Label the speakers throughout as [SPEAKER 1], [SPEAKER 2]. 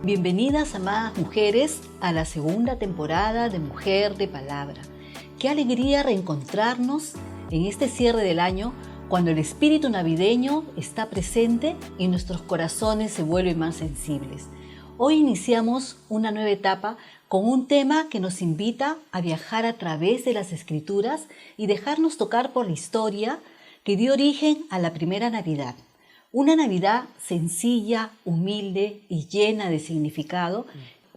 [SPEAKER 1] Bienvenidas, amadas mujeres, a la segunda temporada de Mujer de Palabra. Qué alegría reencontrarnos en este cierre del año cuando el espíritu navideño está presente y nuestros corazones se vuelven más sensibles. Hoy iniciamos una nueva etapa con un tema que nos invita a viajar a través de las Escrituras y dejarnos tocar por la historia que dio origen a la primera Navidad. Una Navidad sencilla, humilde y llena de significado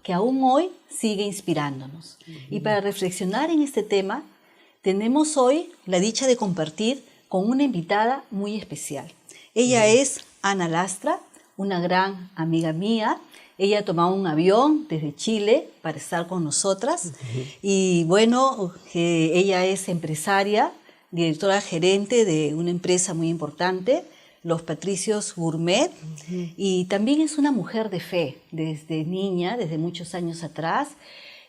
[SPEAKER 1] que aún hoy sigue inspirándonos. Y para reflexionar en este tema, tenemos hoy la dicha de compartir con una invitada muy especial. Ella es Ana Lastra, una gran amiga mía. Ella ha tomado un avión desde Chile para estar con nosotras. Y bueno, ella es empresaria, directora gerente de una empresa muy importante, Los Patricios Gourmet, y también es una mujer de fe desde niña, desde muchos años atrás.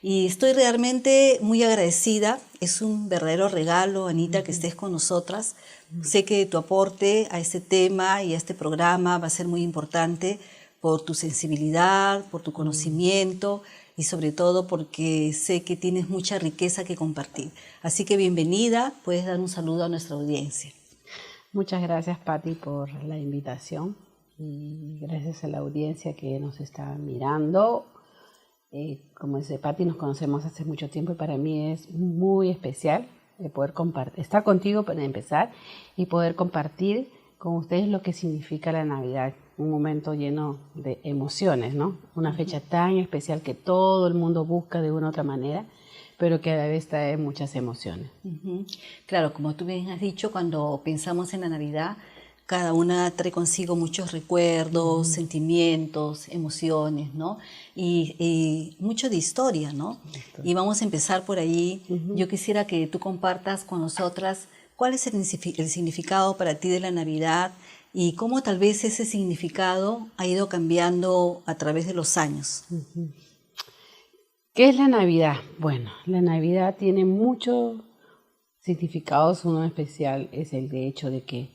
[SPEAKER 1] Y estoy realmente muy agradecida. Es un verdadero regalo, Anita, que estés con nosotras. Sé que tu aporte a este tema y a este programa va a ser muy importante por tu sensibilidad, por tu conocimiento y sobre todo porque sé que tienes mucha riqueza que compartir. Así que bienvenida, puedes dar un saludo a nuestra audiencia.
[SPEAKER 2] Muchas gracias, Patti, por la invitación y gracias a la audiencia que nos está mirando. Como dice Patti, nos conocemos hace mucho tiempo y para mí es muy especial poder estar contigo para empezar y poder compartir con ustedes lo que significa la Navidad, un momento lleno de emociones, ¿no? Una fecha tan especial que todo el mundo busca de una u otra manera, pero que a la vez trae muchas emociones.
[SPEAKER 1] Claro, como tú bien has dicho, cuando pensamos en la Navidad, cada una trae consigo muchos recuerdos, sentimientos, emociones, ¿no? Y mucho de historia, ¿no? Y vamos a empezar por ahí. Yo quisiera que tú compartas con nosotras cuál es el significado para ti de la Navidad y cómo tal vez ese significado ha ido cambiando a través de los años.
[SPEAKER 2] ¿Qué es la Navidad? Bueno, la Navidad tiene muchos significados. Uno especial es el de hecho de que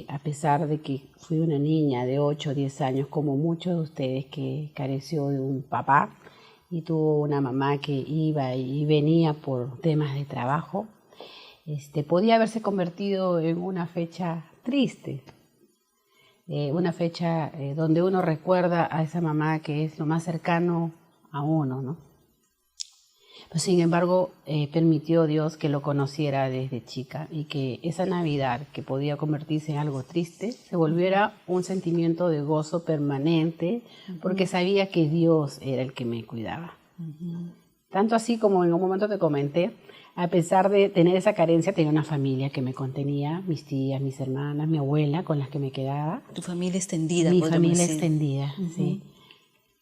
[SPEAKER 2] a pesar de que fui una niña de 8 o 10 años, como muchos de ustedes que careció de un papá y tuvo una mamá que iba y venía por temas de trabajo, podía haberse convertido en una fecha triste, una fecha donde uno recuerda a esa mamá que es lo más cercano a uno, ¿no? Pero sin embargo, permitió Dios que lo conociera desde chica y que esa Navidad, que podía convertirse en algo triste, se volviera un sentimiento de gozo permanente, porque sabía que Dios era el que me cuidaba. Tanto así como en un momento te comenté, a pesar de tener esa carencia, tenía una familia que me contenía, mis tías, mis hermanas, mi abuela, con las que me quedaba.
[SPEAKER 1] Tu familia extendida.
[SPEAKER 2] Mi familia extendida, sí.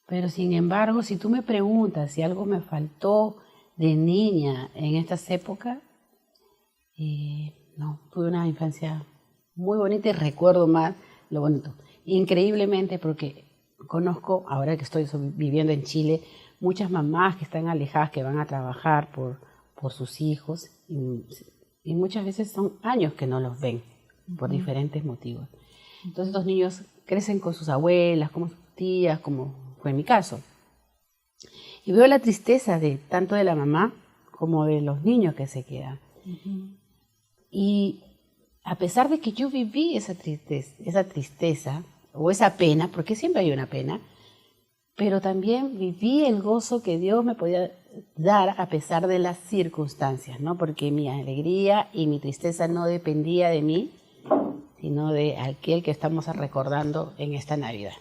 [SPEAKER 2] Pero sin embargo, si tú me preguntas si algo me faltó de niña en estas épocas, no, tuve una infancia muy bonita y recuerdo más lo bonito. Increíblemente, porque conozco, ahora que estoy viviendo en Chile, muchas mamás que están alejadas, que van a trabajar por sus hijos y muchas veces son años que no los ven por diferentes motivos. Entonces los niños crecen con sus abuelas, como sus tías, como fue mi caso. Y veo la tristeza de tanto de la mamá como de los niños que se quedan. Y a pesar de que yo viví esa tristeza o esa pena, porque siempre hay una pena, pero también viví el gozo que Dios me podía dar a pesar de las circunstancias, ¿no? Porque mi alegría y mi tristeza no dependía de mí, sino de aquel que estamos recordando en esta Navidad.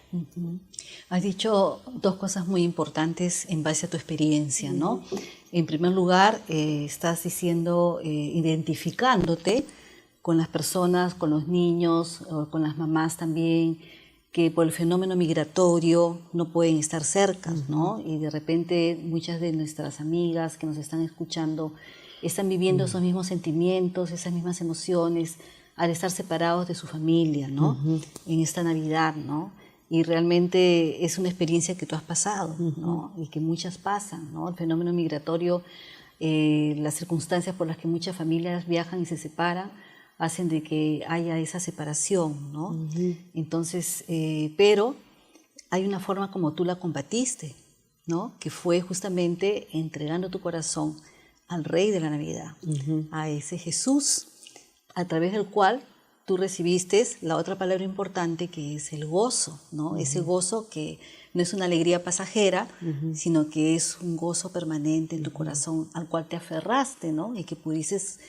[SPEAKER 1] Has dicho dos cosas muy importantes en base a tu experiencia, ¿no? En primer lugar, estás diciendo, identificándote con las personas, con los niños, o con las mamás también, que por el fenómeno migratorio no pueden estar cerca, ¿no? Y de repente muchas de nuestras amigas que nos están escuchando están viviendo esos mismos sentimientos, esas mismas emociones, al estar separados de su familia, ¿no? En esta Navidad, ¿no? Y realmente es una experiencia que tú has pasado, ¿no? Y que muchas pasan, ¿no? El fenómeno migratorio, las circunstancias por las que muchas familias viajan y se separan, hacen de que haya esa separación, ¿no? Entonces, pero hay una forma como tú la combatiste, ¿no? Que fue justamente entregando tu corazón al Rey de la Navidad, a ese Jesús, a través del cual tú recibiste la otra palabra importante, que es el gozo, ¿no? Ese gozo que no es una alegría pasajera, sino que es un gozo permanente en tu corazón, al cual te aferraste, ¿no? Y que pudieses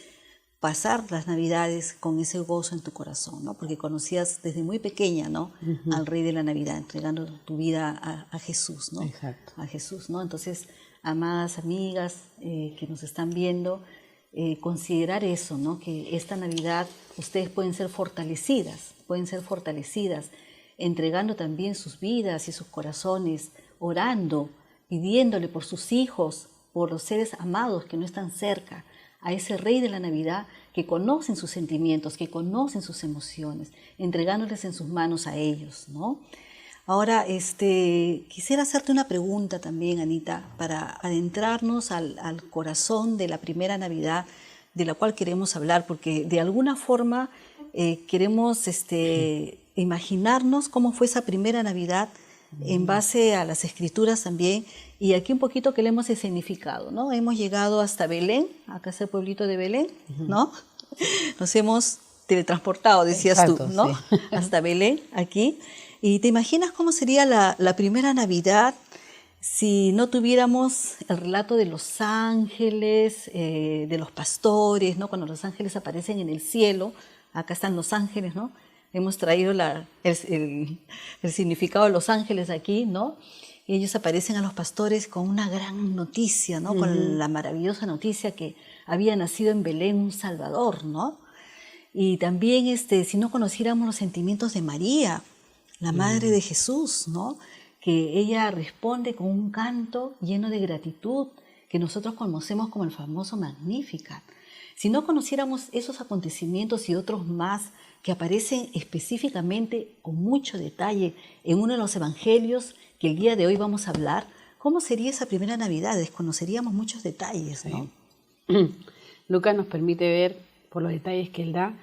[SPEAKER 1] pasar las Navidades con ese gozo en tu corazón, ¿no? Porque conocías desde muy pequeña, ¿no? Al Rey de la Navidad, entregando tu vida a Jesús, ¿no?
[SPEAKER 2] Exacto.
[SPEAKER 1] A Jesús, ¿no? Entonces, amadas amigas que nos están viendo, considerar eso, ¿no? Que esta Navidad ustedes pueden ser fortalecidas, entregando también sus vidas y sus corazones, orando, pidiéndole por sus hijos, por los seres amados que no están cerca, a ese Rey de la Navidad que conocen sus sentimientos, que conocen sus emociones, entregándoles en sus manos a ellos, ¿no? Ahora, quisiera hacerte una pregunta también, Anita, para adentrarnos al corazón de la primera Navidad de la cual queremos hablar, porque de alguna forma queremos imaginarnos cómo fue esa primera Navidad en base a las Escrituras también, y aquí un poquito que le hemos escenificado, ¿no? Hemos llegado hasta Belén, acá es el pueblito de Belén, ¿no? Nos hemos teletransportado, decías
[SPEAKER 2] Exacto,
[SPEAKER 1] tú, ¿no?
[SPEAKER 2] sí.
[SPEAKER 1] Hasta Belén, aquí. ¿Y te imaginas cómo sería la primera Navidad si no tuviéramos el relato de los ángeles, de los pastores, ¿no? Cuando los ángeles aparecen en el cielo, acá están los ángeles, ¿no? Hemos traído el significado de los ángeles aquí, ¿no? Y ellos aparecen a los pastores con una gran noticia, ¿no? Con la maravillosa noticia que había nacido en Belén un Salvador, ¿no? Y también si no conociéramos los sentimientos de María, la madre de Jesús, ¿no? Que ella responde con un canto lleno de gratitud que nosotros conocemos como el famoso Magnificat. Si no conociéramos esos acontecimientos y otros más que aparecen específicamente con mucho detalle en uno de los evangelios que el día de hoy vamos a hablar, ¿cómo sería esa primera Navidad? Desconoceríamos muchos detalles, ¿no?
[SPEAKER 2] Lucas nos permite ver, por los detalles que él da,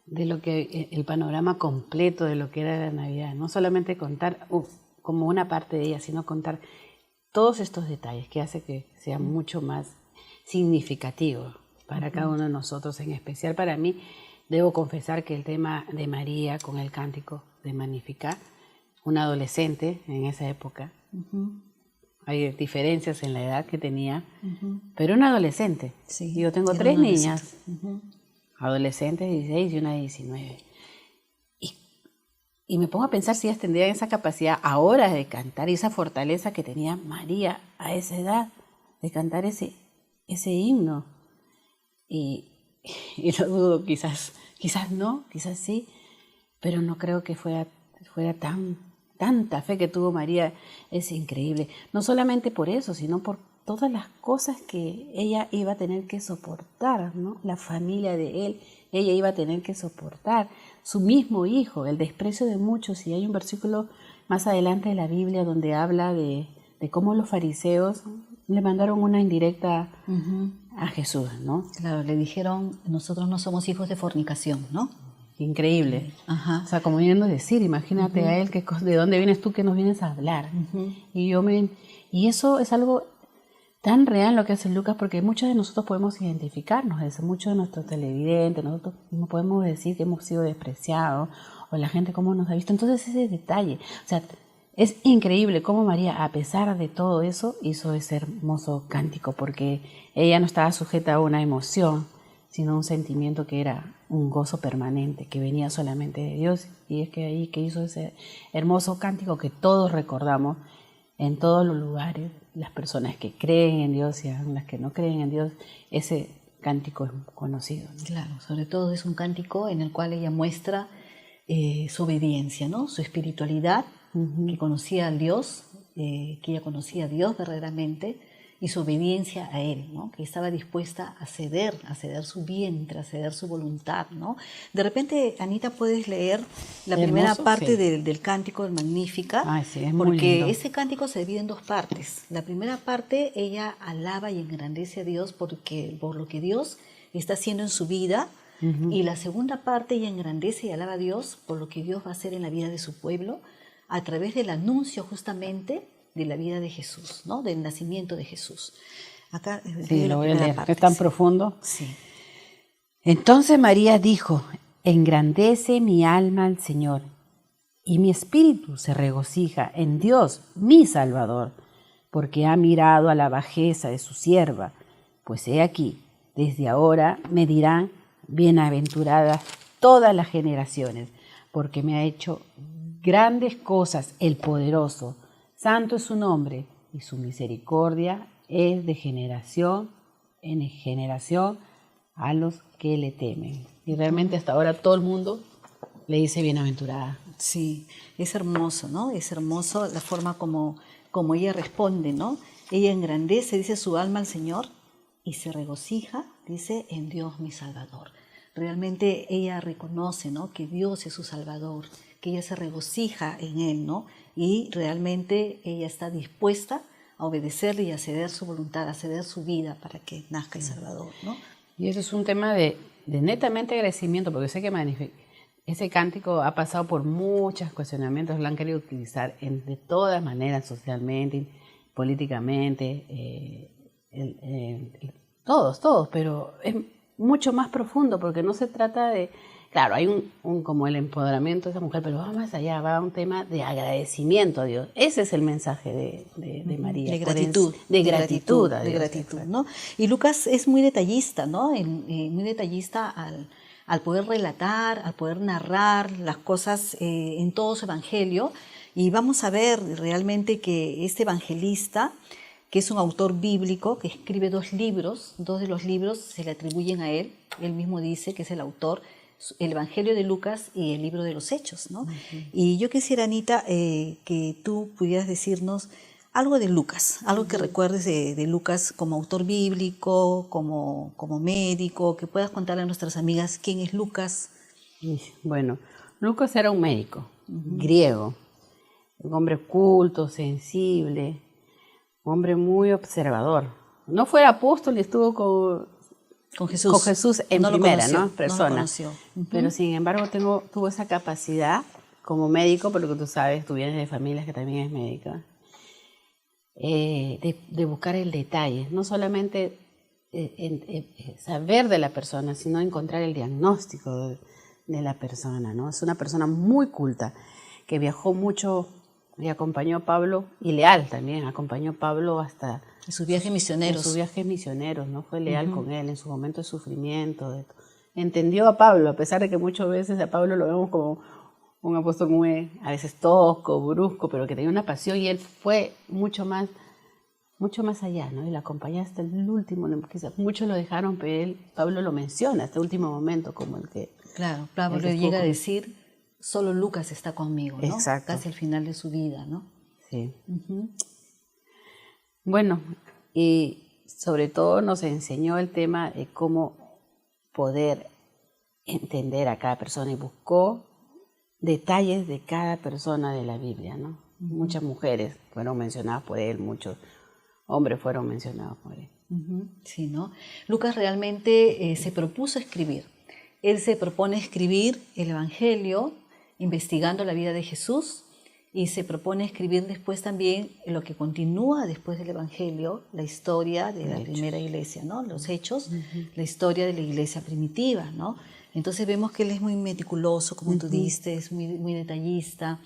[SPEAKER 2] de lo que el panorama completo de lo que era la Navidad. No solamente contar como una parte de ella, sino contar todos estos detalles que hace que sea mucho más significativo para cada uno de nosotros, en especial para mí. Debo confesar que el tema de María con el cántico de Magnificat, una adolescente en esa época, hay diferencias en la edad que tenía, pero una adolescente.
[SPEAKER 1] Sí,
[SPEAKER 2] yo tengo
[SPEAKER 1] era
[SPEAKER 2] 3
[SPEAKER 1] una
[SPEAKER 2] niñas, adolescentes, 16 y una de 19. Y me pongo a pensar si ellas tendrían esa capacidad ahora de cantar y esa fortaleza que tenía María a esa edad, de cantar ese himno. Y lo dudo, quizás no, quizás sí, pero no creo que fuera tanta fe que tuvo María. Es increíble, no solamente por eso, sino por todas las cosas que ella iba a tener que soportar, ¿no? La familia de él, ella iba a tener que soportar, su mismo hijo, el desprecio de muchos. Y hay un versículo más adelante de la Biblia donde habla de cómo los fariseos le mandaron una indirecta a Jesús, ¿no?
[SPEAKER 1] Claro, le dijeron, nosotros no somos hijos de fornicación, ¿no?
[SPEAKER 2] Increíble.
[SPEAKER 1] Ajá.
[SPEAKER 2] O sea, como viendo decir, imagínate a él, ¿de dónde vienes tú que nos vienes a hablar? Y eso es algo tan real lo que hace Lucas, porque muchos de nosotros podemos identificarnos, muchos de nuestros televidentes, nosotros no podemos decir que hemos sido despreciados, o la gente cómo nos ha visto. Entonces ese detalle, o sea, es increíble cómo María, a pesar de todo eso, hizo ese hermoso cántico, porque ella no estaba sujeta a una emoción, sino un sentimiento que era un gozo permanente, que venía solamente de Dios. Y es que ahí que hizo ese hermoso cántico que todos recordamos en todos los lugares, las personas que creen en Dios y las que no creen en Dios, ese cántico es conocido, ¿no?
[SPEAKER 1] Claro, sobre todo es un cántico en el cual ella muestra su obediencia, ¿no? Su espiritualidad, que conocía a Dios, que ella conocía a Dios verdaderamente, y su obediencia a Él, ¿no? Que estaba dispuesta a ceder su vientre, a ceder su voluntad, ¿no? De repente, Anita, puedes leer la primera parte del cántico del Magnificat,
[SPEAKER 2] sí, es muy
[SPEAKER 1] porque
[SPEAKER 2] lindo.
[SPEAKER 1] ese cántico se divide en 2 partes. La primera parte, ella alaba y engrandece a Dios por lo que Dios está haciendo en su vida, y la segunda parte, ella engrandece y alaba a Dios por lo que Dios va a hacer en la vida de su pueblo, a través del anuncio justamente de la vida de Jesús, ¿no? Del nacimiento de Jesús. Acá
[SPEAKER 2] Sí, lo voy a leer,
[SPEAKER 1] parte,
[SPEAKER 2] es tan
[SPEAKER 1] sí.
[SPEAKER 2] profundo.
[SPEAKER 1] Sí.
[SPEAKER 2] Entonces María dijo, engrandece mi alma al Señor, y mi espíritu se regocija en Dios, mi Salvador, porque ha mirado a la bajeza de su sierva. Pues he aquí, desde ahora me dirán bienaventuradas todas las generaciones, porque me ha hecho grandes cosas el poderoso. Santo es su nombre, y su misericordia es de generación en generación a los que le temen. Y realmente hasta ahora todo el mundo le dice bienaventurada.
[SPEAKER 1] Sí, es hermoso, ¿no? Es hermoso la forma como ella responde, ¿no? Ella engrandece, dice, su alma al Señor y se regocija, dice, en Dios mi Salvador. Realmente ella reconoce, ¿no? Que Dios es su Salvador, que ella se regocija en Él, ¿no? Y realmente ella está dispuesta a obedecerle y a ceder su voluntad, a ceder su vida para que nazca el Salvador, ¿no?
[SPEAKER 2] Y eso es un tema de netamente agradecimiento, porque sé que ese cántico ha pasado por muchos cuestionamientos, lo han querido utilizar de todas maneras, socialmente, políticamente, todos, pero es mucho más profundo, porque no se trata de, claro, hay un como el empoderamiento de esa mujer, pero va más allá, va a un tema de agradecimiento a Dios. Ese es el mensaje de María.
[SPEAKER 1] De gratitud.
[SPEAKER 2] De gratitud a
[SPEAKER 1] De
[SPEAKER 2] Dios.
[SPEAKER 1] gratitud, ¿no? Y Lucas es muy detallista, ¿no? Muy detallista al poder relatar, al poder narrar las cosas en todo su evangelio. Y vamos a ver realmente que este evangelista, que es un autor bíblico, que escribe 2 libros, 2 de los libros se le atribuyen a él mismo dice que es el autor, el Evangelio de Lucas y el libro de los Hechos, ¿no? Y yo quisiera, Anita, que tú pudieras decirnos algo de Lucas, algo que recuerdes de Lucas como autor bíblico, como médico, que puedas contarle a nuestras amigas quién es Lucas.
[SPEAKER 2] Bueno, Lucas era un médico griego, un hombre culto, sensible, un hombre muy observador. No fue apóstol y estuvo con Jesús en
[SPEAKER 1] no
[SPEAKER 2] primera,
[SPEAKER 1] conoció,
[SPEAKER 2] ¿no? Persona.
[SPEAKER 1] No lo conoció.
[SPEAKER 2] Pero sin embargo tuvo esa capacidad como médico, por lo que tú sabes, tú vienes de familias que también es médica, de buscar el detalle, no solamente saber de la persona, sino encontrar el diagnóstico de la persona, ¿no? Es una persona muy culta, que viajó mucho y acompañó a Pablo, y leal también, acompañó a Pablo hasta
[SPEAKER 1] en sus viajes misioneros.
[SPEAKER 2] En sus viajes misioneros, ¿no? Fue leal con él en su momento de sufrimiento. Entendió a Pablo, a pesar de que muchas veces a Pablo lo vemos como un apóstol muy, a veces tosco, brusco, pero que tenía una pasión, y él fue mucho más allá, ¿no? Y la acompañó hasta el último, quizás muchos lo dejaron, pero Pablo lo menciona hasta el último momento como el que...
[SPEAKER 1] Claro, Pablo le llega a decir, solo Lucas está conmigo, ¿no?
[SPEAKER 2] Exacto.
[SPEAKER 1] Casi al final de su vida, ¿no?
[SPEAKER 2] Sí. Bueno, y sobre todo nos enseñó el tema de cómo poder entender a cada persona, y buscó detalles de cada persona de la Biblia, ¿no? Muchas mujeres fueron mencionadas por él, muchos hombres fueron mencionados por él.
[SPEAKER 1] Sí, ¿no? Lucas realmente se propuso escribir. Él se propone escribir el Evangelio investigando la vida de Jesús, y se propone escribir después también lo que continúa después del Evangelio, la historia de la primera iglesia, ¿no? Los hechos, la historia de la iglesia primitiva, ¿no? Entonces vemos que él es muy meticuloso, como tú dices, es muy detallista.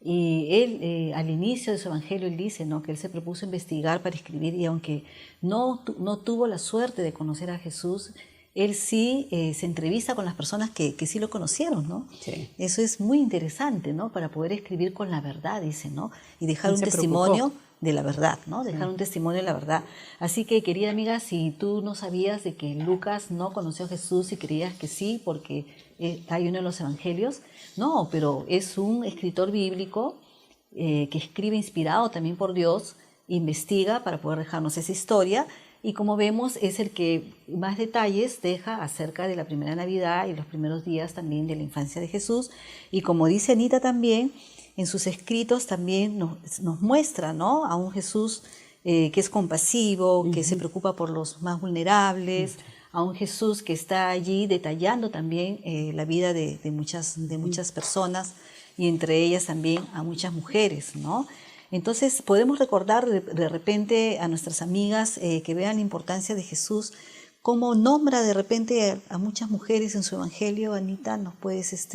[SPEAKER 1] Y él, al inicio de su Evangelio, él dice, ¿no? Que él se propuso investigar para escribir, y aunque no tuvo la suerte de conocer a Jesús, él sí se entrevista con las personas que sí lo conocieron, ¿no?
[SPEAKER 2] Sí.
[SPEAKER 1] Eso es muy interesante, ¿no? Para poder escribir con la verdad, dice, ¿no? Y dejar un testimonio de la verdad, ¿no? Dejar un testimonio de la verdad. Así que, querida amiga, si tú no sabías de que Lucas no conoció a Jesús y creías que sí, porque hay uno de los evangelios, no, pero es un escritor bíblico que escribe inspirado también por Dios, investiga para poder dejarnos esa historia. Y como vemos, es el que más detalles deja acerca de la primera Navidad y los primeros días también de la infancia de Jesús. Y como dice Anita también, en sus escritos también nos muestra, ¿no? A un Jesús que es compasivo, que se preocupa por los más vulnerables, a un Jesús que está allí detallando también la vida de muchas personas, y entre ellas también a muchas mujeres, ¿no? Entonces podemos recordar de repente a nuestras amigas que vean la importancia de Jesús, cómo nombra de repente a muchas mujeres en su evangelio. Anita, nos puedes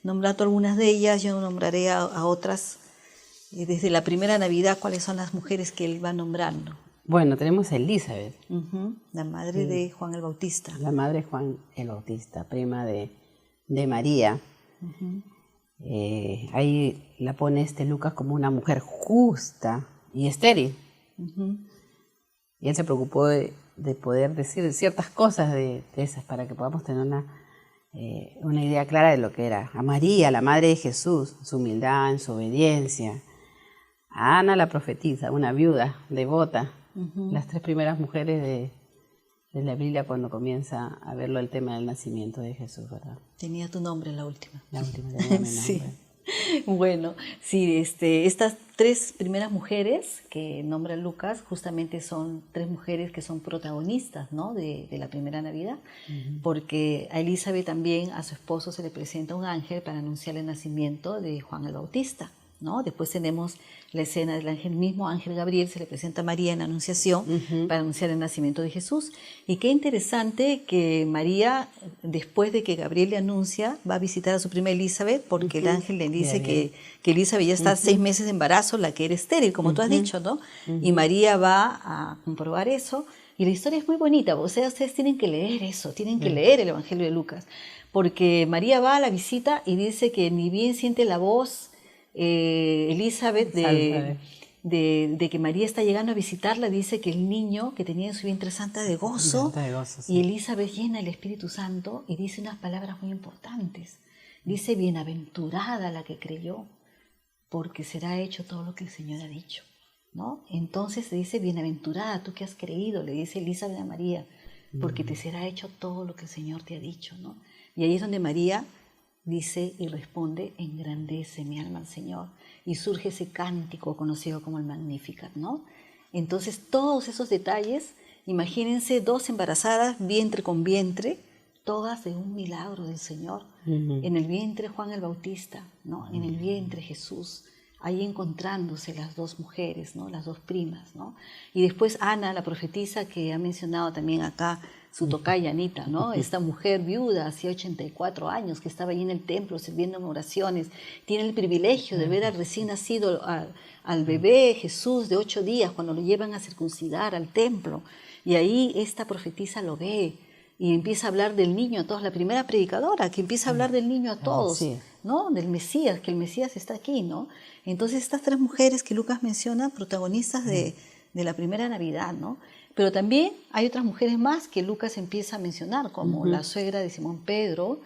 [SPEAKER 1] nombrar tú algunas de ellas, yo nombraré a otras. Desde la primera Navidad, ¿cuáles son las mujeres que él va nombrando?
[SPEAKER 2] Bueno, tenemos a Elizabeth.
[SPEAKER 1] La madre de Juan el Bautista.
[SPEAKER 2] La madre de Juan el Bautista, prima de María. Ahí la pone Lucas como una mujer justa y estéril. Y él se preocupó de poder decir ciertas cosas de esas para que podamos tener una idea clara de lo que era. A María, la madre de Jesús, en su humildad, en su obediencia. A Ana, la profetisa, una viuda devota. Las 3 primeras mujeres de la Biblia cuando comienza a verlo el tema del nacimiento de Jesús, ¿verdad?
[SPEAKER 1] Tenía tu nombre la última.
[SPEAKER 2] La última tenía mi nombre.
[SPEAKER 1] Sí. Bueno, sí, estas 3 primeras mujeres que nombra Lucas justamente son 3 mujeres que son protagonistas, ¿no?, de la primera Navidad, porque a Elizabeth también, a su esposo, se le presenta un ángel para anunciar el nacimiento de Juan el Bautista, ¿no? Después tenemos la escena del ángel mismo, ángel Gabriel, se le presenta a María en la Anunciación para anunciar el nacimiento de Jesús. Y qué interesante que María, después de que Gabriel le anuncia, va a visitar a su prima Elizabeth, porque el ángel le dice que Elizabeth ya está 6 meses de embarazo, la que era estéril, como tú has dicho, ¿no? Y María va a comprobar eso. Y la historia es muy bonita, o sea, ustedes tienen que leer eso, tienen que leer el Evangelio de Lucas, porque María va a la visita y dice que ni bien siente la voz Elizabeth de que María está llegando a visitarla, dice que el niño que tenía en su vientre salta de gozo,
[SPEAKER 2] sí.
[SPEAKER 1] y Elizabeth llena el Espíritu Santo y dice unas palabras muy importantes. Dice: bienaventurada la que creyó, porque será hecho todo lo que el Señor ha dicho, ¿no? Entonces se dice: bienaventurada tú que has creído, le dice Elizabeth a María, porque te será hecho todo lo que el Señor te ha dicho, ¿no? Y ahí es donde María dice y responde: engrandece mi alma al Señor, y surge ese cántico conocido como el Magnificat, ¿no? Entonces todos esos detalles, imagínense 2 embarazadas, vientre con vientre, todas de un milagro del Señor. En el vientre Juan el Bautista, ¿no? En el vientre Jesús, ahí encontrándose las 2 mujeres, ¿no? Las 2 primas, ¿no? Y después Ana, la profetisa, que ha mencionado también acá su tocaya Anita, ¿no? Esta mujer viuda, hacía 84 años, que estaba allí en el templo sirviendo en oraciones, tiene el privilegio de ver al recién nacido, al bebé Jesús de 8 días, cuando lo llevan a circuncidar al templo, y ahí esta profetisa lo ve, y empieza a hablar del niño a todos, la primera predicadora que empieza a hablar del niño a todos, ¿no? Del Mesías, que el Mesías está aquí, ¿no? Entonces estas 3 mujeres que Lucas menciona, protagonistas de la primera Navidad, ¿no? Pero también hay otras mujeres más que Lucas empieza a mencionar, como la suegra de Simón Pedro,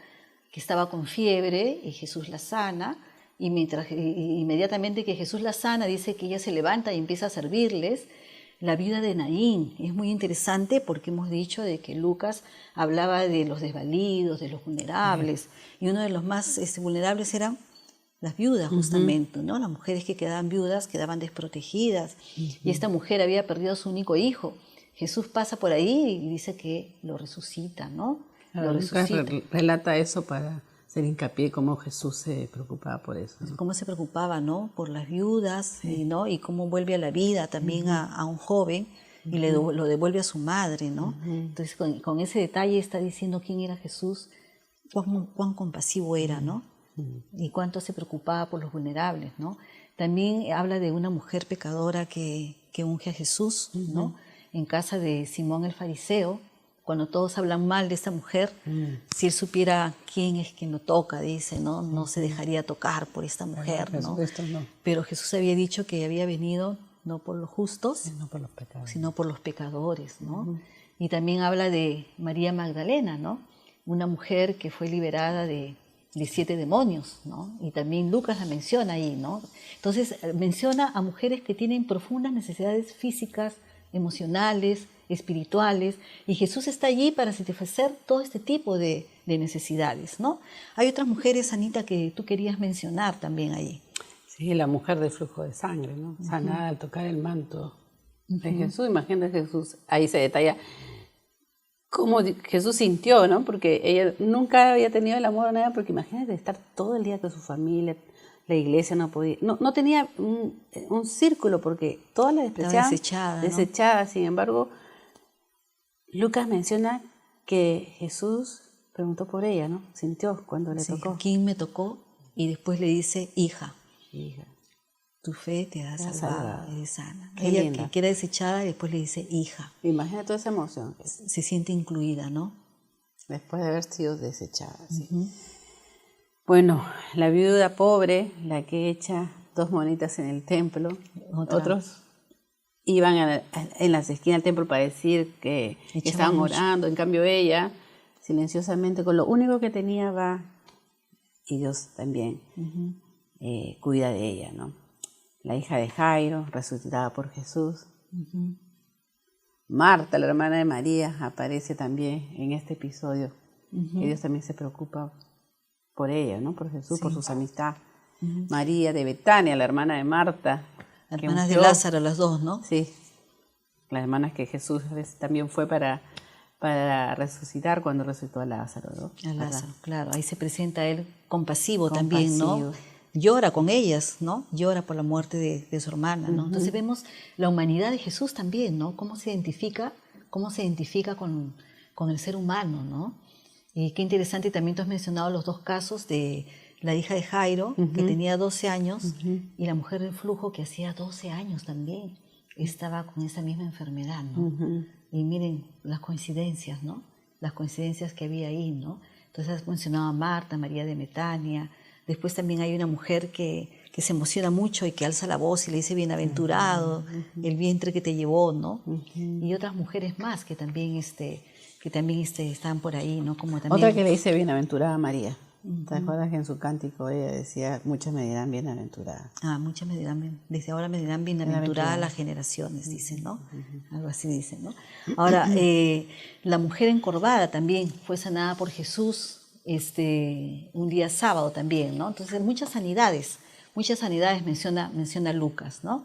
[SPEAKER 1] que estaba con fiebre y Jesús la sana, y inmediatamente que Jesús la sana, dice que ella se levanta y empieza a servirles. La viuda de Naín es muy interesante porque hemos dicho de que Lucas hablaba de los desvalidos, de los vulnerables, y uno de los más vulnerables eran las viudas, justamente, ¿no? Las mujeres que quedaban viudas, quedaban desprotegidas, y esta mujer había perdido a su único hijo. Jesús pasa por ahí y dice que lo resucita, ¿no? Lo resucita.
[SPEAKER 2] Relata eso para hacer hincapié cómo Jesús se preocupaba por eso, ¿no?
[SPEAKER 1] Cómo se preocupaba, ¿no? Por las viudas, ¿no? Y cómo vuelve a la vida también a un joven y lo devuelve a su madre, ¿no? Entonces con ese detalle está diciendo quién era Jesús, cuán compasivo era, ¿no? Y cuánto se preocupaba por los vulnerables, ¿no? También habla de una mujer pecadora que unge a Jesús, ¿no? En casa de Simón el fariseo, cuando todos hablan mal de esta mujer, si él supiera quién es quien lo toca, dice, ¿no? No se dejaría tocar por esta mujer, ¿no? Pero Jesús había dicho que había venido no por los justos, sino por los pecadores, ¿no? Y también habla de María Magdalena, ¿no? Una mujer que fue liberada de 7 demonios, ¿no? Y también Lucas la menciona ahí, ¿no? Entonces menciona a mujeres que tienen profundas necesidades físicas, emocionales, espirituales, y Jesús está allí para satisfacer todo este tipo de necesidades, ¿no? Hay otras mujeres, Anita, que tú querías mencionar también allí.
[SPEAKER 2] Sí, la mujer del flujo de sangre, ¿no? Sanada al tocar el manto de Jesús. Imagínate Jesús, ahí se detalla cómo Jesús sintió, ¿no? Porque ella nunca había tenido el amor a nadie, porque imagínate estar todo el día con su familia, la iglesia no podía, no tenía un círculo, porque todas la despreciaban, desechada. Sin embargo, Lucas menciona que Jesús preguntó por ella, ¿no? Sintió cuando le tocó.
[SPEAKER 1] ¿Quién me tocó? Y después le dice, hija,
[SPEAKER 2] Hija,
[SPEAKER 1] tu fe te ha salvado, eres sana.
[SPEAKER 2] Qué
[SPEAKER 1] Ella
[SPEAKER 2] linda.
[SPEAKER 1] que queda desechada y después le dice, hija.
[SPEAKER 2] Imagina toda esa emoción.
[SPEAKER 1] Se siente incluida, ¿no?
[SPEAKER 2] Después de haber sido desechada. ¿Sí? Bueno, la viuda pobre, la que echa 2 monitas en el templo, otros iban en las esquinas del templo para decir que estaban orando, en cambio ella, silenciosamente, con lo único que tenía va, y Dios también cuida de ella, ¿no? La hija de Jairo, resucitada por Jesús. Marta, la hermana de María, aparece también en este episodio, que Dios también se preocupa por ella, ¿no? Por Jesús, por sus amistades. María de Betania, la hermana de Marta.
[SPEAKER 1] Hermanas de Lázaro, las dos, ¿no?
[SPEAKER 2] Sí, las hermanas que Jesús también fue para resucitar cuando resucitó a Lázaro, ¿no?
[SPEAKER 1] A Lázaro, claro. Ahí se presenta él compasivo también, ¿no? Llora con ellas, ¿no? Llora por la muerte de su hermana, ¿no? Entonces vemos la humanidad de Jesús también, ¿no? Cómo se identifica con el ser humano, ¿no? Y qué interesante, también tú has mencionado los 2 casos de la hija de Jairo, que tenía 12 años, y la mujer del flujo, que hacía 12 años también estaba con esa misma enfermedad, ¿no? Y miren las coincidencias, ¿no? Las coincidencias que había ahí, ¿no? Entonces has mencionado a Marta, María de Betania. Después también hay una mujer que se emociona mucho y que alza la voz y le dice, bienaventurado, el vientre que te llevó, ¿no? Y otras mujeres más que también están por ahí, ¿no? Como también...
[SPEAKER 2] Otra que le dice bienaventurada María. ¿Te acuerdas que en su cántico ella decía, muchas me dirán bienaventurada?
[SPEAKER 1] Muchas me dirán, desde ahora me dirán bienaventurada las generaciones, dicen, ¿no? Algo así dicen, ¿no? Ahora, la mujer encorvada también fue sanada por Jesús un día sábado también, ¿no? Entonces, muchas sanidades menciona Lucas, ¿no?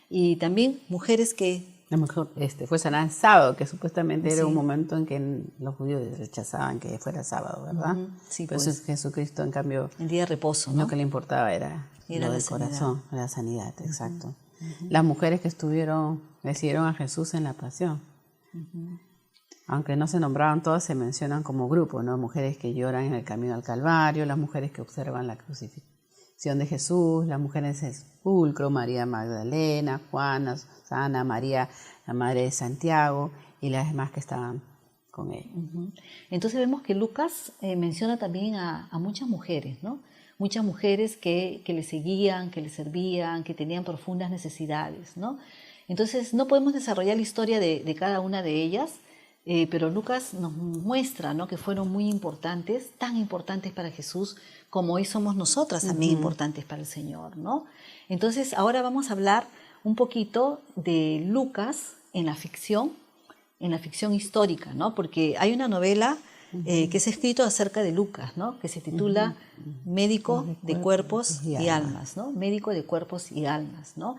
[SPEAKER 1] Y también mujeres que...
[SPEAKER 2] La mujer fue sanada el sábado, que supuestamente era un momento en que los judíos rechazaban que fuera sábado, ¿verdad?
[SPEAKER 1] Sí,
[SPEAKER 2] pero
[SPEAKER 1] pues.
[SPEAKER 2] Jesucristo, en cambio,
[SPEAKER 1] el día de reposo, ¿no?
[SPEAKER 2] Lo que le importaba era lo del corazón, la sanidad, exacto. Las mujeres que le siguieron a Jesús en la pasión. Aunque no se nombraban todas, se mencionan como grupo, ¿no? Mujeres que lloran en el camino al Calvario, las mujeres que observan la crucifixión de Jesús, las mujeres del sepulcro, María Magdalena, Juana, Susana, María, la madre de Santiago, y las demás que estaban con él.
[SPEAKER 1] Entonces vemos que Lucas menciona también a muchas mujeres, ¿no? Muchas mujeres que le seguían, que le servían, que tenían profundas necesidades, ¿no? Entonces no podemos desarrollar la historia de cada una de ellas, pero Lucas nos muestra, ¿no? Que fueron muy importantes, tan importantes para Jesús como hoy somos nosotras también importantes para el Señor, ¿no? Entonces ahora vamos a hablar un poquito de Lucas en la ficción histórica, ¿no? Porque hay una novela que se ha escrito acerca de Lucas, ¿no? Que se titula Médico de Cuerpos y Almas, ¿no? Médico de Cuerpos y Almas, ¿no?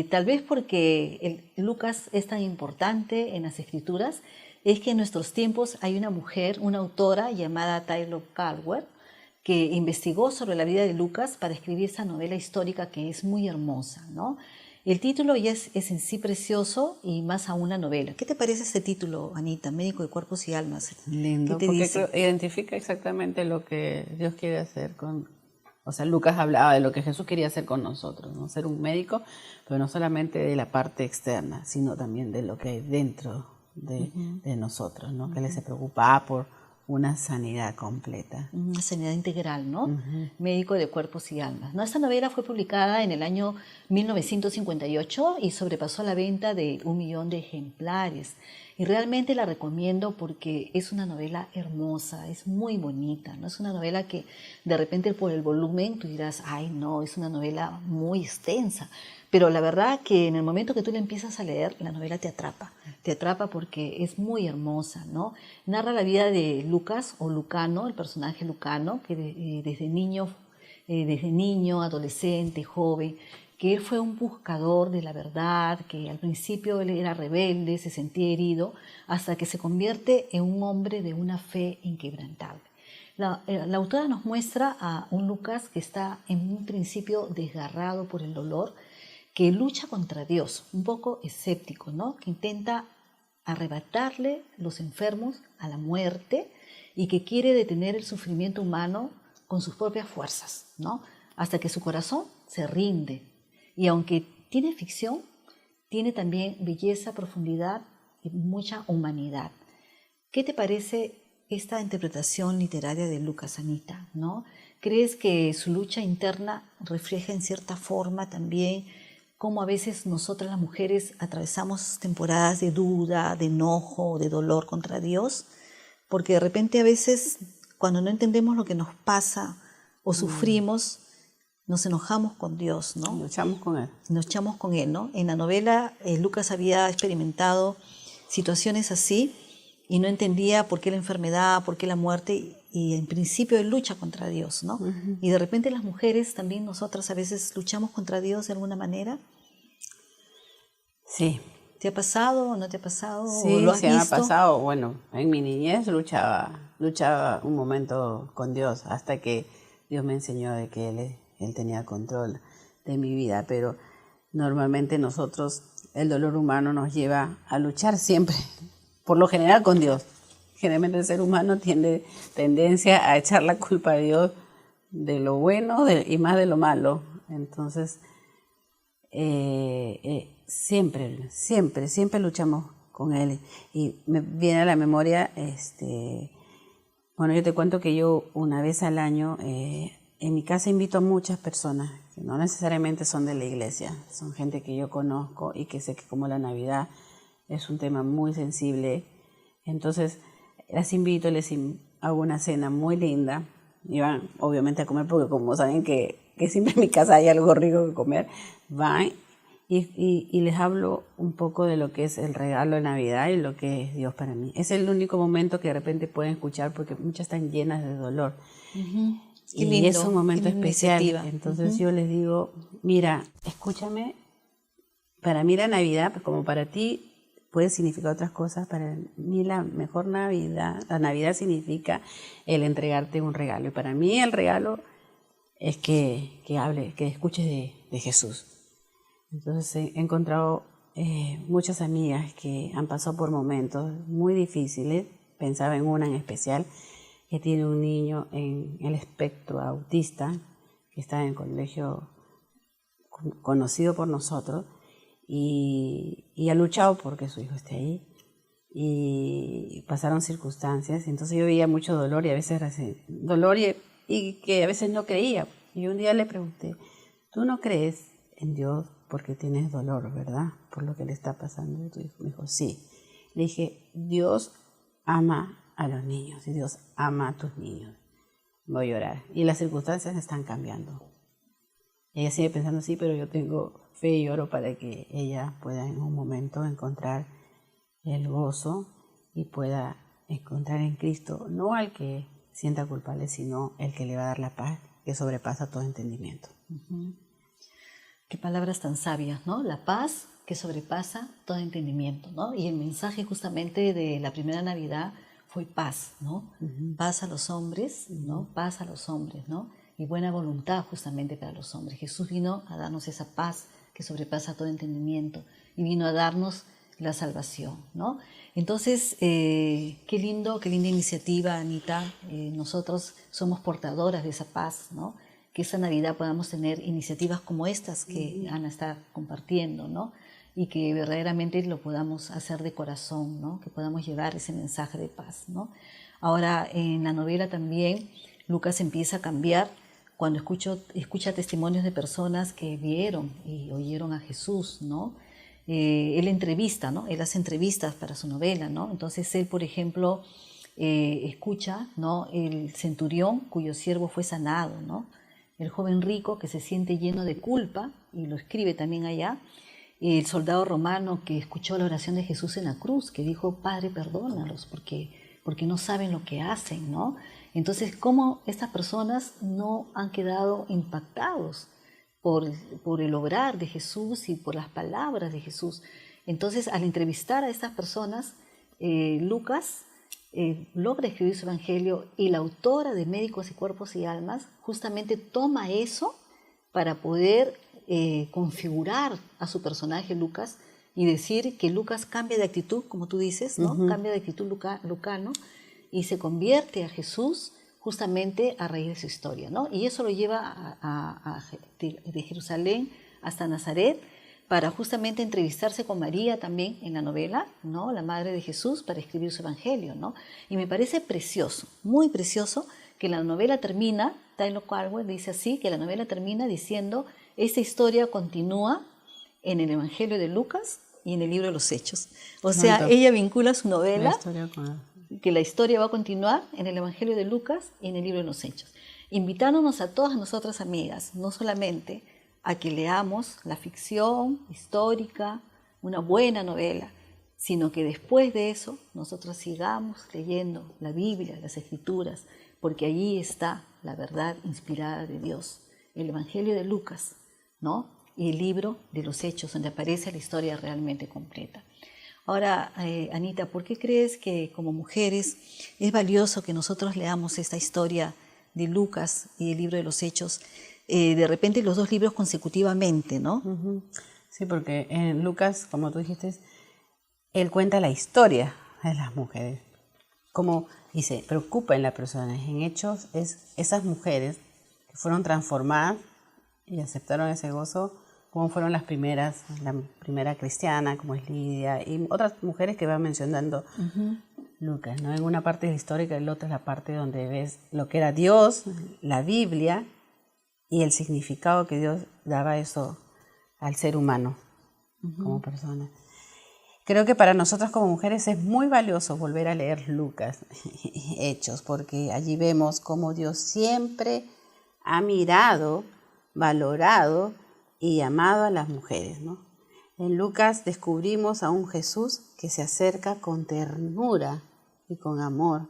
[SPEAKER 1] Tal vez porque Lucas es tan importante en las escrituras, es que en nuestros tiempos hay una mujer, una autora llamada Taylor Caldwell, que investigó sobre la vida de Lucas para escribir esa novela histórica que es muy hermosa, ¿no? El título ya es en sí precioso y más aún la novela. ¿Qué te parece este título, Anita? Médico de Cuerpos y Almas.
[SPEAKER 2] Lindo, porque identifica exactamente lo que Dios quiere hacer con... O sea, Lucas hablaba de lo que Jesús quería hacer con nosotros, ¿no? Ser un médico, pero no solamente de la parte externa, sino también de lo que hay dentro de nosotros, ¿no? Que Él se preocupaba por una sanidad completa.
[SPEAKER 1] Una sanidad integral, ¿no? Médico de Cuerpos y Almas, ¿no? Esta novela fue publicada en el año 1958 y sobrepasó la venta de 1 millón de ejemplares. Y realmente la recomiendo porque es una novela hermosa, es muy bonita, ¿no? Es una novela que de repente por el volumen tú dirás, ay no, es una novela muy extensa. Pero la verdad que en el momento que tú la empiezas a leer, la novela te atrapa porque es muy hermosa, ¿no? Narra la vida de Lucas o Lucano, el personaje Lucano, que desde niño, adolescente, joven, que él fue un buscador de la verdad, que al principio él era rebelde, se sentía herido, hasta que se convierte en un hombre de una fe inquebrantable. La autora nos muestra a un Lucas que está en un principio desgarrado por el dolor, que lucha contra Dios, un poco escéptico, ¿no? Que intenta arrebatarle los enfermos a la muerte y que quiere detener el sufrimiento humano con sus propias fuerzas, ¿no? Hasta que su corazón se rinde. Y aunque tiene ficción, tiene también belleza, profundidad y mucha humanidad. ¿Qué te parece esta interpretación literaria de Lucas, Anita, ¿no? ¿Crees que su lucha interna refleja en cierta forma también cómo a veces nosotras las mujeres atravesamos temporadas de duda, de enojo, de dolor contra Dios? Porque de repente a veces cuando no entendemos lo que nos pasa o sufrimos, nos enojamos con Dios, ¿no?
[SPEAKER 2] Luchamos con Él.
[SPEAKER 1] Nos echamos con Él, ¿no? En la novela Lucas había experimentado situaciones así y no entendía por qué la enfermedad, por qué la muerte, y en principio él lucha contra Dios, ¿no?
[SPEAKER 2] Uh-huh.
[SPEAKER 1] Y de repente las mujeres también, nosotras a veces luchamos contra Dios de alguna manera.
[SPEAKER 2] Sí.
[SPEAKER 1] ¿Te ha pasado o no te ha pasado?
[SPEAKER 2] Sí,
[SPEAKER 1] ¿O lo has
[SPEAKER 2] se me ha
[SPEAKER 1] visto?
[SPEAKER 2] pasado. Bueno, en mi niñez luchaba un momento con Dios hasta que Dios me enseñó de que Él tenía control de mi vida, pero normalmente nosotros, el dolor humano nos lleva a luchar siempre, por lo general con Dios. Generalmente el ser humano tiene tendencia a echar la culpa a Dios de lo bueno y más de lo malo. Entonces, siempre luchamos con Él. Y me viene a la memoria, bueno, yo te cuento que yo una vez al año en mi casa invito a muchas personas que no necesariamente son de la iglesia, son gente que yo conozco y que sé que como la Navidad es un tema muy sensible, entonces las invito, hago una cena muy linda y van obviamente a comer porque como saben que siempre en mi casa hay algo rico que comer, van y les hablo un poco de lo que es el regalo de Navidad y lo que es Dios para mí. Es el único momento que de repente pueden escuchar porque muchas están llenas de dolor.
[SPEAKER 1] Uh-huh. Qué
[SPEAKER 2] Y
[SPEAKER 1] lindo,
[SPEAKER 2] es un momento especial.
[SPEAKER 1] iniciativa.
[SPEAKER 2] Entonces yo les digo, mira, escúchame, para mí la Navidad, pues como para ti puede significar otras cosas, para mí la mejor Navidad, la Navidad significa el entregarte un regalo. Y para mí el regalo es que escuches de Jesús. Entonces he encontrado muchas amigas que han pasado por momentos muy difíciles. Pensaba en una en especial que tiene un niño en el espectro autista, que está en el colegio conocido por nosotros, y ha luchado porque su hijo esté ahí. Y pasaron circunstancias, entonces yo veía mucho dolor y a veces dolor y que a veces no creía. Y un día le pregunté, ¿tú no crees en Dios porque tienes dolor, verdad? Por lo que le está pasando a tu hijo. Me dijo, sí. Le dije, Dios ama a los niños y Dios ama a tus niños. Voy a llorar. Y las circunstancias están cambiando. Ella sigue pensando, sí, pero yo tengo fe y oro para que ella pueda en un momento encontrar el gozo y pueda encontrar en Cristo, no al que sienta culpable, sino el que le va a dar la paz que sobrepasa todo entendimiento.
[SPEAKER 1] Uh-huh. Qué palabras tan sabias, ¿no? La paz que sobrepasa todo entendimiento, ¿no? Y el mensaje justamente de la primera Navidad fue paz, ¿no? Uh-huh. Paz a los hombres, ¿no? Paz a los hombres, ¿no? Y buena voluntad justamente para los hombres. Jesús vino a darnos esa paz que sobrepasa todo entendimiento y vino a darnos la salvación, ¿no? Entonces, qué linda iniciativa, Anita. Nosotros somos portadoras de esa paz, ¿no? Que esa Navidad podamos tener iniciativas como estas que Ana está compartiendo, ¿no? Y que verdaderamente lo podamos hacer de corazón, ¿no? Que podamos llevar ese mensaje de paz, ¿no? Ahora, en la novela también, Lucas empieza a cambiar cuando escucha testimonios de personas que vieron y oyeron a Jesús, ¿no? Él entrevista, ¿no? Él hace entrevistas para su novela, ¿no? Entonces él, por ejemplo, escucha, ¿no? El centurión cuyo siervo fue sanado, ¿no? El joven rico que se siente lleno de culpa, y lo escribe también allá. El soldado romano que escuchó la oración de Jesús en la cruz, que dijo, Padre, perdónalos, porque no saben lo que hacen, ¿no? Entonces, ¿cómo estas personas no han quedado impactados por, por el obrar de Jesús y por las palabras de Jesús. Entonces, al entrevistar a estas personas, Lucas logra escribir su evangelio, y la autora de Médicos y Cuerpos y Almas justamente toma eso para poder configurar a su personaje Lucas y decir que Lucas cambia de actitud, como tú dices, ¿no? Cambia de actitud lucano y se convierte a Jesús justamente a raíz de su historia, ¿no? Y eso lo lleva de Jerusalén hasta Nazaret para justamente entrevistarse con María también en la novela, ¿no? La madre de Jesús, para escribir su evangelio, ¿no? Y me parece precioso, muy precioso, que la novela termina, Tyler Caldwell dice así, que la novela termina diciendo: esta historia continúa en el evangelio de Lucas y en el libro de los Hechos. O sea, ella vincula su novela, que la historia va a continuar en el evangelio de Lucas y en el libro de los Hechos, invitándonos a todas nosotras amigas, no solamente a que leamos la ficción histórica, una buena novela, sino que después de eso nosotros sigamos leyendo la Biblia, las Escrituras, porque allí está la verdad inspirada de Dios, el Evangelio de Lucas, ¿no? Y el libro de los Hechos, donde aparece la historia realmente completa. Ahora, Anita, ¿por qué crees que como mujeres es valioso que nosotros leamos esta historia de Lucas y el libro de los Hechos, de repente los dos libros consecutivamente, ¿no?
[SPEAKER 2] Sí, porque en Lucas, como tú dijiste, él cuenta la historia de las mujeres, como, y se preocupa en la persona. En Hechos es esas mujeres que fueron transformadas y aceptaron ese gozo, como fueron las primeras, la primera cristiana, como es Lidia, y otras mujeres que va mencionando Lucas, ¿no? En una parte es histórica, en la otra es la parte donde ves lo que era Dios, la Biblia, y el significado que Dios daba eso al ser humano como persona. Creo que para nosotras como mujeres es muy valioso volver a leer Lucas, Hechos, porque allí vemos cómo Dios siempre ha mirado, valorado y amado a las mujeres, ¿no? En Lucas descubrimos a un Jesús que se acerca con ternura y con amor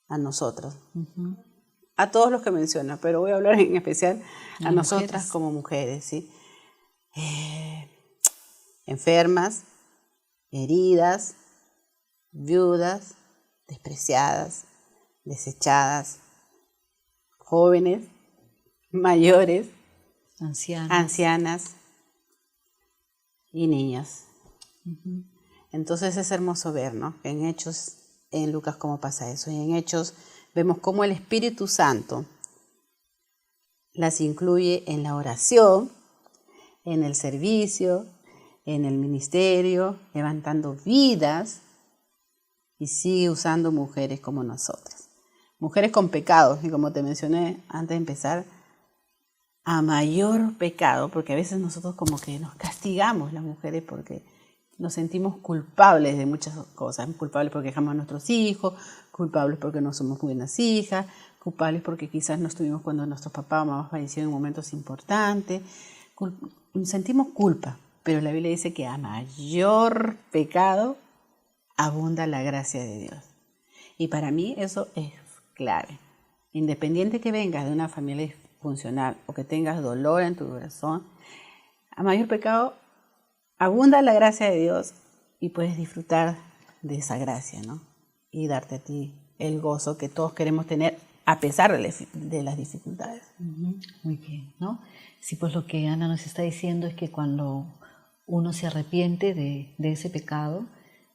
[SPEAKER 2] a nosotros. A todos los que menciona, pero voy a hablar en especial a nosotras mujeres. Como mujeres, ¿sí? Enfermas, heridas, viudas, despreciadas, desechadas, jóvenes, mayores, ancianas y niñas. Entonces es hermoso ver, ¿no? En Hechos, en Lucas, cómo pasa eso. Y en Hechos vemos cómo el Espíritu Santo las incluye en la oración, en el servicio, en el ministerio, levantando vidas, y sigue usando mujeres como nosotras. Mujeres con pecados, y como te mencioné antes de empezar, a mayor pecado, porque a veces nosotros como que nos castigamos las mujeres porque nos sentimos culpables de muchas cosas, culpables porque dejamos a nuestros hijos, culpables porque no somos buenas hijas, culpables porque quizás no estuvimos cuando nuestros papás o mamás fallecieron en momentos importantes, sentimos culpa, pero la Biblia dice que a mayor pecado abunda la gracia de Dios. Y para mí eso es clave. Independiente que vengas de una familia disfuncional o que tengas dolor en tu corazón, a mayor pecado abunda la gracia de Dios y puedes disfrutar de esa gracia, ¿no? Y darte a ti el gozo que todos queremos tener a pesar de las dificultades.
[SPEAKER 1] Muy bien, ¿no? Sí, pues lo que Ana nos está diciendo es que cuando uno se arrepiente de ese pecado,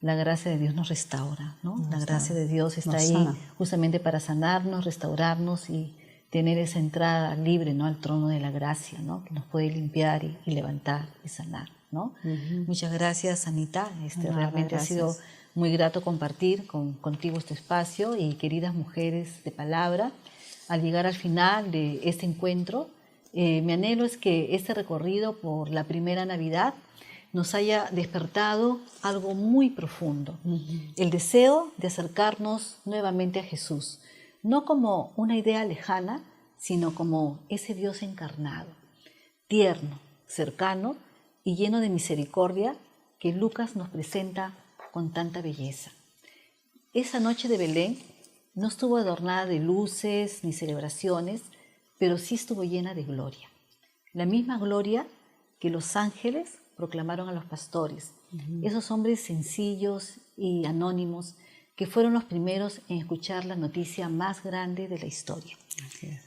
[SPEAKER 1] la gracia de Dios nos restaura, ¿no? La gracia de Dios está ahí justamente para sanarnos, restaurarnos y tener esa entrada libre, ¿no? Al trono de la gracia, ¿no? Que nos puede limpiar y levantar y sanar, ¿no? Muchas gracias, Anita. Realmente ha sido muy grato compartir contigo este espacio, y queridas mujeres de palabra, al llegar al final de este encuentro, mi anhelo es que este recorrido por la primera Navidad nos haya despertado algo muy profundo, el deseo de acercarnos nuevamente a Jesús, no como una idea lejana, sino como ese Dios encarnado, tierno, cercano y lleno de misericordia que Lucas nos presenta con tanta belleza. Esa noche de Belén no estuvo adornada de luces ni celebraciones, pero sí estuvo llena de gloria. la misma gloria que los ángeles proclamaron a los pastores. Esos hombres sencillos y anónimos que fueron los primeros en escuchar la noticia más grande de la historia.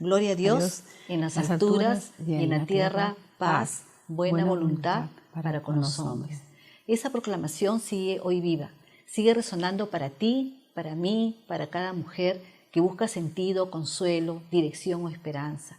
[SPEAKER 1] Gloria a Dios en las alturas y en la tierra paz, buena voluntad para con los hombres. Esa proclamación sigue hoy viva, sigue resonando para ti, para mí, para cada mujer que busca sentido, consuelo, dirección o esperanza.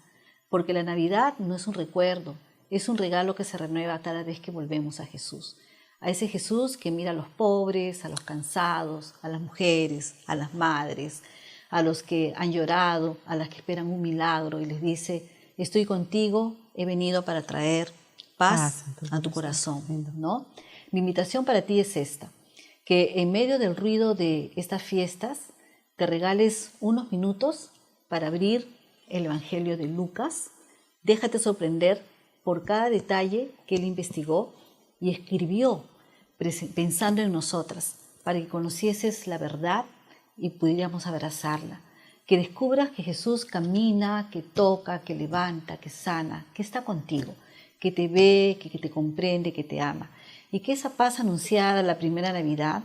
[SPEAKER 1] Porque la Navidad no es un recuerdo, es un regalo que se renueva cada vez que volvemos a Jesús. A ese Jesús que mira a los pobres, a los cansados, a las mujeres, a las madres, a los que han llorado, a las que esperan un milagro y les dice, estoy contigo, he venido para traer paz a tu corazón, ¿no? Mi invitación para ti es esta, que en medio del ruido de estas fiestas te regales unos minutos para abrir el Evangelio de Lucas. Déjate sorprender por cada detalle que él investigó y escribió pensando en nosotras, para que conocieses la verdad y pudiéramos abrazarla. Que descubras que Jesús camina, que toca, que levanta, que sana, que está contigo, que te ve, que te comprende, que te ama. Y que esa paz anunciada la primera Navidad,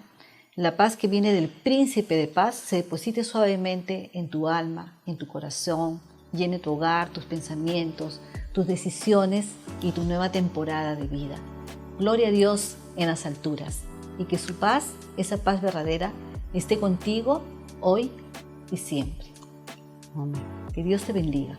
[SPEAKER 1] la paz que viene del Príncipe de Paz, se deposite suavemente en tu alma, en tu corazón, llene tu hogar, tus pensamientos, tus decisiones y tu nueva temporada de vida. Gloria a Dios en las alturas y que su paz, esa paz verdadera, esté contigo hoy y siempre.
[SPEAKER 2] Amén.
[SPEAKER 1] Que Dios te bendiga.